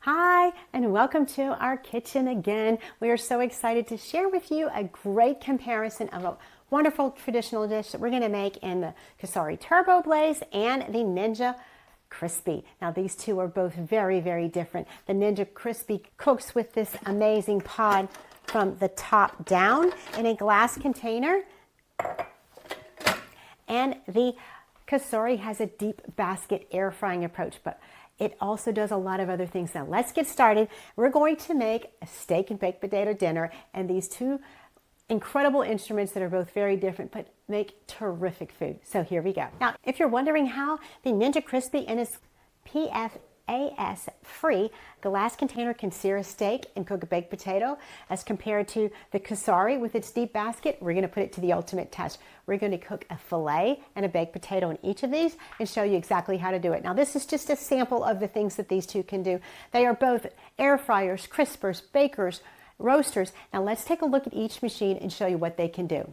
Hi, and welcome to our kitchen again. We are so excited to share with you a great comparison of a wonderful traditional dish that we're going to make in the Cosori TurboBlaze and the Ninja Crispi. Now these two are both very, very different. The Ninja Crispi cooks with this amazing pod from the top down in a glass container, and the Cosori has a deep basket air frying approach, but it also does a lot of other things. Now let's get started. We're going to make a steak and baked potato dinner, and these two incredible instruments that are both very different but make terrific food. So here we go. Now, if you're wondering how the Ninja Crispi and its PFAS-free glass container can sear a steak and cook a baked potato as compared to the Cosori with its deep basket, we're going to put it to the ultimate test. We're going to cook a filet and a baked potato in each of these and show you exactly how to do it. Now this is just a sample of the things that these two can do. They are both air fryers, crispers, bakers, roasters. Now let's take a look at each machine and show you what they can do.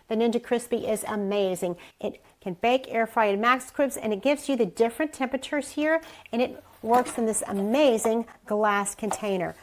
The Ninja Crispi is amazing. It can bake, air fry, and max crisp, and it gives you the different temperatures here, and it works in this amazing glass container.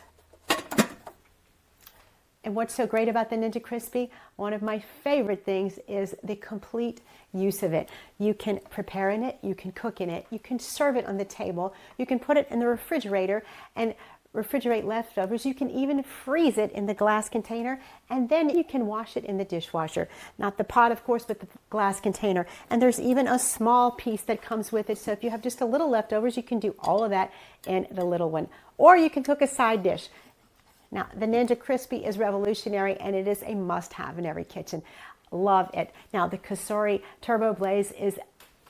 And what's so great about the Ninja Crispi? One of my favorite things is the complete use of it. You can prepare in it, you can cook in it, you can serve it on the table, you can put it in the refrigerator and refrigerate leftovers. You can even freeze it in the glass container, and then you can wash it in the dishwasher. Not the pot, of course, but the glass container. And there's even a small piece that comes with it, so if you have just a little leftovers, you can do all of that in the little one. Or you can cook a side dish. Now, the Ninja Crispi is revolutionary, and it is a must-have in every kitchen. Love it. Now, the Cosori TurboBlaze is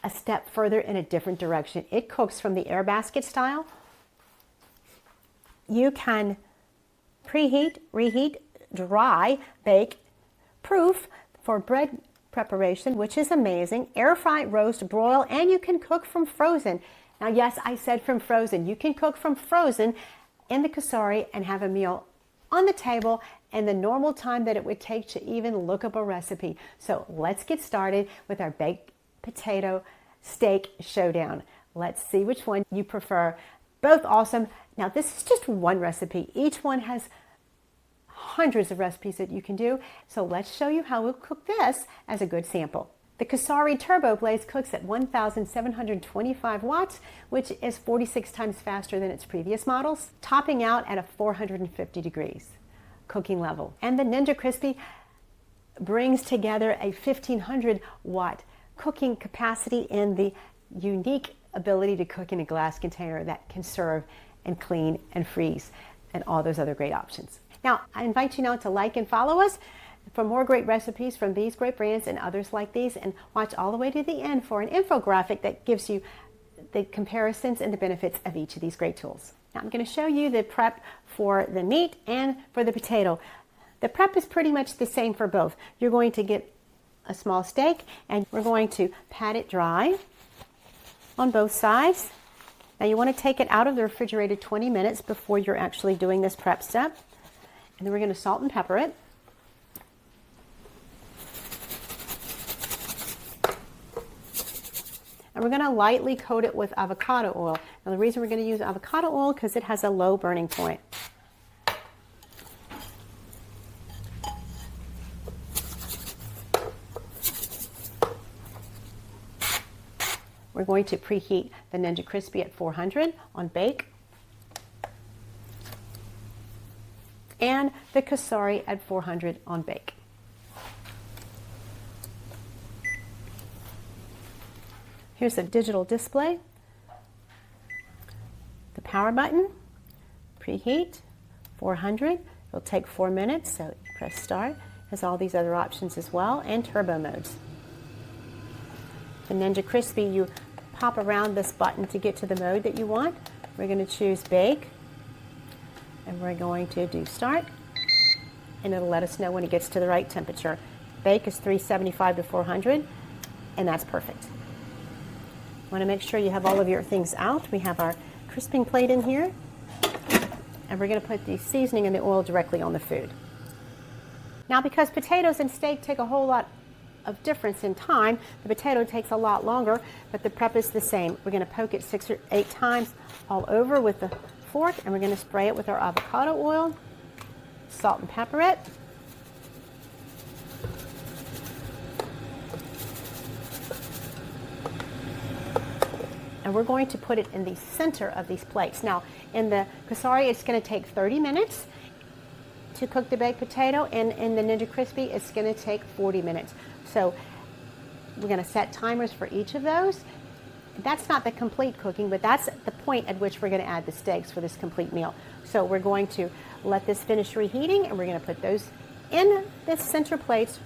a step further in a different direction. It cooks from the air basket style. You can preheat, reheat, dry, bake, proof for bread preparation, which is amazing, air fry, roast, broil, and you can cook from frozen. Now, yes, I said from frozen. You can cook from frozen in the Cosori and have a meal on the table in the normal time that it would take to even look up a recipe. So let's get started with our baked potato steak showdown. Let's see which one you prefer. Both awesome. Now this is just one recipe. Each one has hundreds of recipes that you can do. So let's show you how we'll cook this as a good sample. The Cosori TurboBlaze cooks at 1,725 watts, which is 46 times faster than its previous models, topping out at a 450 degrees cooking level. And the Ninja Crispi brings together a 1,500 watt cooking capacity in the unique ability to cook in a glass container that can serve and clean and freeze and all those other great options. Now, I invite you now to like and follow us for more great recipes from these great brands and others like these, and watch all the way to the end for an infographic that gives you the comparisons and the benefits of each of these great tools. Now, I'm going to show you the prep for the meat and for the potato. The prep is pretty much the same for both. You're going to get a small steak, and we're going to pat it dry on both sides. Now you want to take it out of the refrigerator 20 minutes before you're actually doing this prep step. And then we're going to salt and pepper it. And we're going to lightly coat it with avocado oil. Now the reason we're going to use avocado oil is because it has a low burning point. We're going to preheat the Ninja Crispi at 400 on bake, and the Cosori at 400 on bake. Here's the digital display, the power button, preheat, 400. It'll take 4 minutes, so press start. Has all these other options as well, and turbo modes. The Ninja Crispi, you pop around this button to get to the mode that you want. We're going to choose bake, and we're going to do start, and it'll let us know when it gets to the right temperature. Bake is 375 to 400, and that's perfect. Want to make sure you have all of your things out. We have our crisping plate in here, and we're going to put the seasoning and the oil directly on the food. Now, because potatoes and steak take a whole lot of difference in time. The potato takes a lot longer, but the prep is the same. We're going to poke it 6 or 8 times all over with the fork and we're going to spray it with our avocado oil, salt and pepper it. And we're going to put it in the center of these plates. Now, in the Cosori, it's going to take 30 minutes to cook the baked potato, and in the Ninja Crispi, it's going to take 40 minutes. So we're going to set timers for each of those. That's not the complete cooking, but that's the point at which we're going to add the steaks for this complete meal. So we're going to let this finish reheating, and we're going to put those in the center plates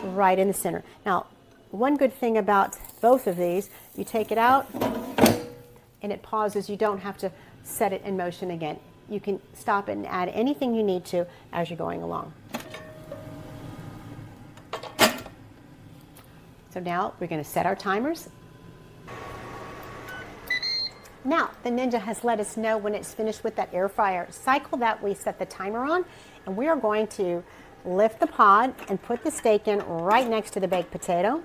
right in the center. Now, one good thing about both of these, you take it out and it pauses. You don't have to set it in motion again. You can stop it and add anything you need to as you're going along. So now we're going to set our timers. Now, the Ninja has let us know when it's finished with that air fryer cycle that we set the timer on, and we are going to lift the pod and put the steak in right next to the baked potato.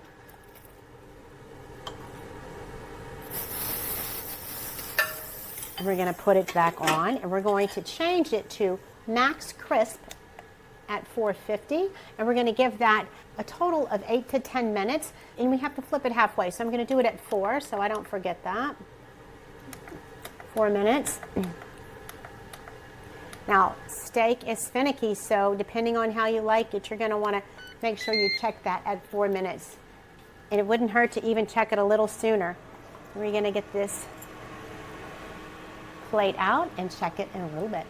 And we're going to put it back on, and we're going to change it to max crisp at 450, and we're going to give that a total of 8 to 10 minutes, and we have to flip it halfway. So I'm going to do it at 4 so I don't forget that. 4 minutes. Now, steak is finicky, so depending on how you like it, you're going to want to make sure you check that at 4 minutes. And it wouldn't hurt to even check it a little sooner. We're going to get this plate out and check it in a little bit.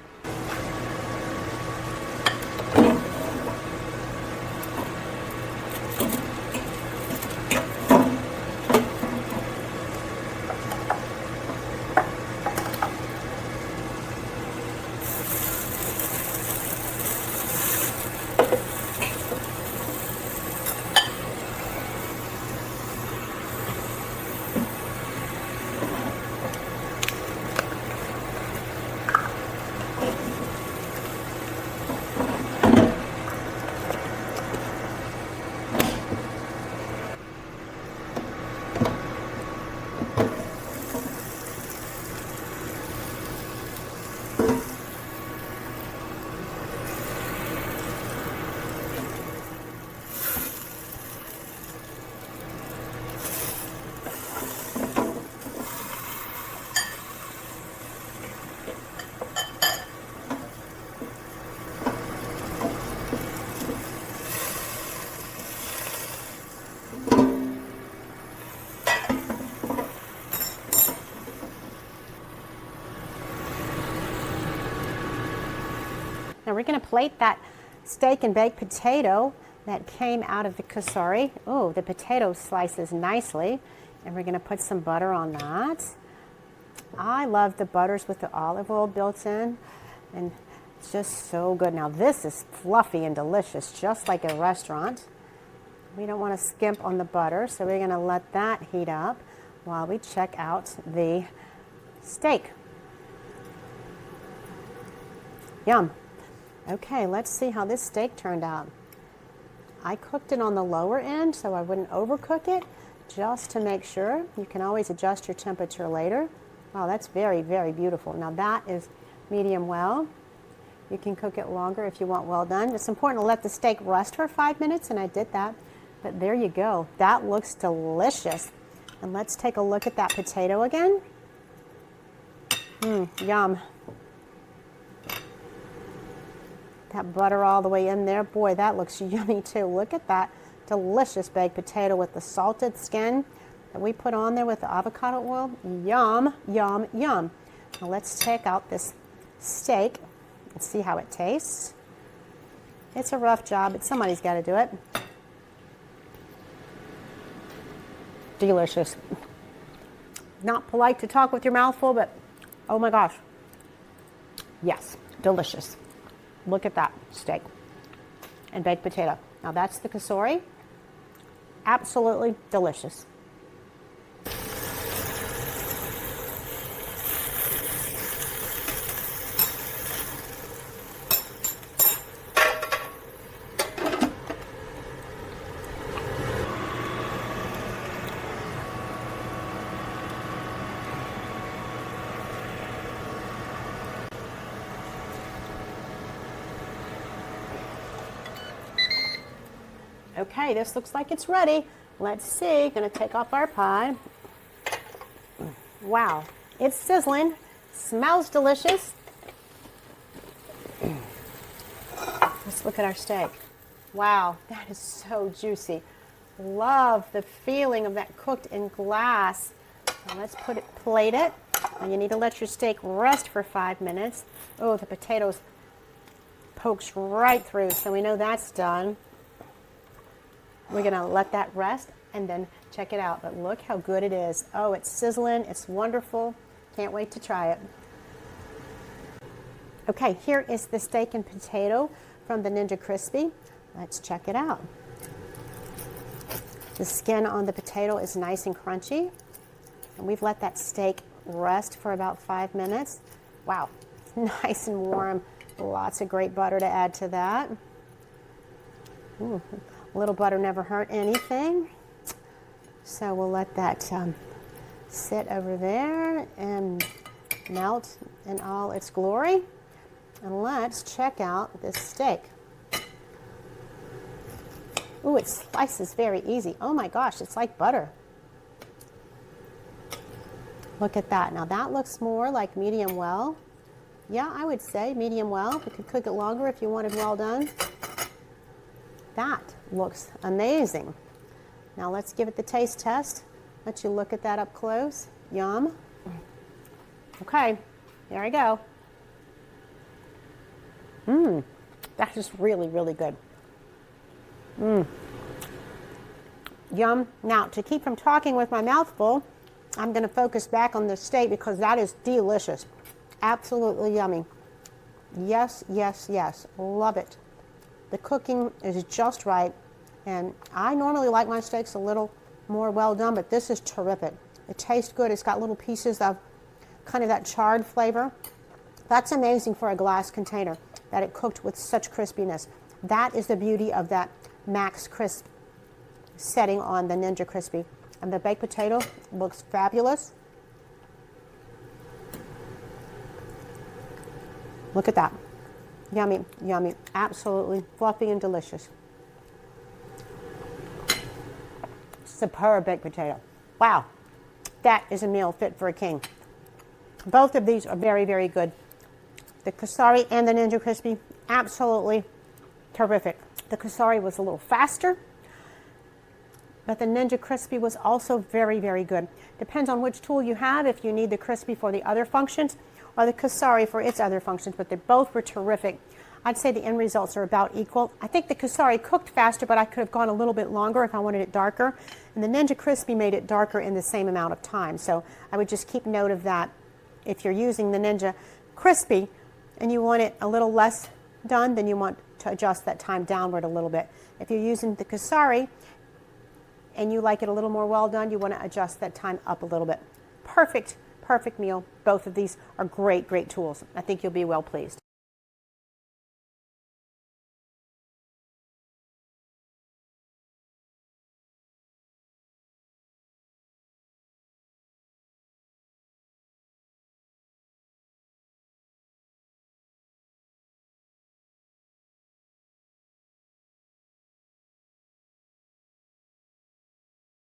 Now we're going to plate that steak and baked potato that came out of the Cosori. Oh, the potato slices nicely. And we're going to put some butter on that. I love the butters with the olive oil built in. And it's just so good. Now this is fluffy and delicious, just like a restaurant. We don't want to skimp on the butter, so we're going to let that heat up while we check out the steak. Yum. Okay, let's see how this steak turned out. I cooked it on the lower end so I wouldn't overcook it, just to make sure. You can always adjust your temperature later. Wow, that's very, very beautiful. Now that is medium well. You can cook it longer if you want well done. It's important to let the steak rest for 5 minutes, and I did that. But there you go. That looks delicious. And let's take a look at that potato again. Yum. That butter all the way in there. Boy, that looks yummy too. Look at that delicious baked potato with the salted skin that we put on there with the avocado oil. Yum, yum, yum. Now let's take out this steak and see how it tastes. It's a rough job, but somebody's got to do it. Delicious. Not polite to talk with your mouth full, but oh my gosh. Yes, delicious. Look at that steak and baked potato. Now that's the Cosori. Absolutely delicious. Okay, this looks like it's ready. Let's see. Gonna take off our pie. Wow, it's sizzling. Smells delicious. Let's look at our steak. Wow, that is so juicy. Love the feeling of that cooked in glass. Now let's plate it. And you need to let your steak rest for 5 minutes. Oh, the potatoes pokes right through, so we know that's done. We're gonna let that rest and then check it out. But look how good it is. Oh, it's sizzling, it's wonderful. Can't wait to try it. Okay, here is the steak and potato from the Ninja Crispi. Let's check it out. The skin on the potato is nice and crunchy. And we've let that steak rest for about 5 minutes. Wow, nice and warm. Lots of great butter to add to that. Ooh, a little butter never hurt anything. So we'll let that sit over there and melt in all its glory. And let's check out this steak. Ooh, it slices very easy. Oh my gosh, it's like butter. Look at that. Now that looks more like medium well. Yeah, I would say medium well. You could cook it longer if you wanted well done. That looks amazing. Now let's give it the taste test. Let you look at that up close. Yum. Okay, there we go. That is really, really good. Yum. Now, to keep from talking with my mouth full, I'm going to focus back on the steak because that is delicious. Absolutely yummy. Yes, yes, yes. Love it. The cooking is just right. And I normally like my steaks a little more well done, but this is terrific. It tastes good. It's got little pieces of kind of that charred flavor. That's amazing for a glass container, that it cooked with such crispiness. That is the beauty of that max crisp setting on the Ninja Crispi. And the baked potato looks fabulous. Look at that. Yummy, yummy. Absolutely fluffy and delicious. Superb baked potato. Wow. That is a meal fit for a king. Both of these are very, very good. The Cosori and the Ninja Crispi, absolutely terrific. The Cosori was a little faster, but the Ninja Crispi was also very, very good. Depends on which tool you have, if you need the Crispi for the other functions or the Cosori for its other functions, but they both were terrific. I'd say the end results are about equal. I think the Cosori cooked faster, but I could have gone a little bit longer if I wanted it darker. And the Ninja Crispi made it darker in the same amount of time. So I would just keep note of that. If you're using the Ninja Crispi and you want it a little less done, then you want to adjust that time downward a little bit. If you're using the Cosori and you like it a little more well done, you want to adjust that time up a little bit. Perfect, perfect meal. Both of these are great, great tools. I think you'll be well pleased.